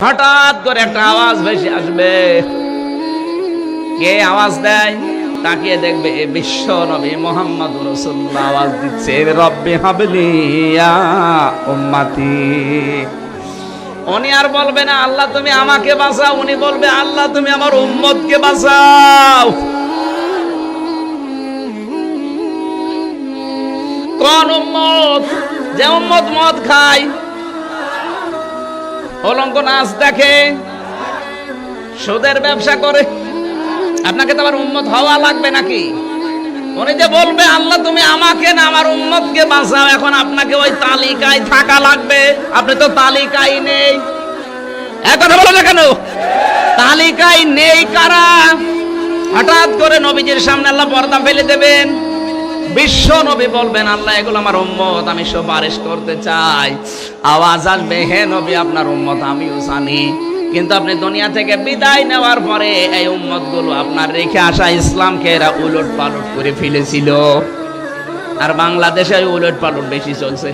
হঠাৎ করে একটা আওয়াজ ভেসে আসবে। কে আওয়াজ দেয়? তাকিয়ে দেখবে বিশ্ব নবী মুহাম্মদুর রাসূলুল্লাহ আওয়াজ দিচ্ছে, রব্বি হাবলি ইয়া উম্মতি। উনি আর বলবে না আল্লাহ তুমি আমাকে বাঁচাও, উনি বলবে আল্লাহ তুমি আমার উম্মতকে বাঁচাও। কোন উম্মত? যে উম্মত মদ খায়, অলঙ্ক নাচ দেখে, সুদের ব্যবসা করে। আপনাকে তো আবার উম্মত হওয়া লাগবে নাকি? উনি যে বলবে আল্লাহ তুমি আমাকে না আমার উম্মতকে বাঁচাও, এখন আপনাকে ওই তালিকায় থাকা লাগবে। আপনি তো তালিকায় নেই। এখন বলো না কেন তালিকায় নেই কারা? হঠাৎ করে নবীজির সামনে আল্লাহ পর্দা ফেলে দেবেন। বিশ্ব নবী বলবেন আল্লাহ এগুলো আমার উম্মত, আমি সুপারিশ করতে চাই। আওয়াজ আসবে, হে নবী আপনার উম্মত আমিও জানি, কিন্তু আপনি দুনিয়া থেকে বিদায় নেওয়ার পরে এই উম্মত গুলো আপনার রেখে আসা ইসলামকে এরা উলট পালট করে ফেলেছিল। আর বাংলাদেশে উলট পালট বেশি চলছে।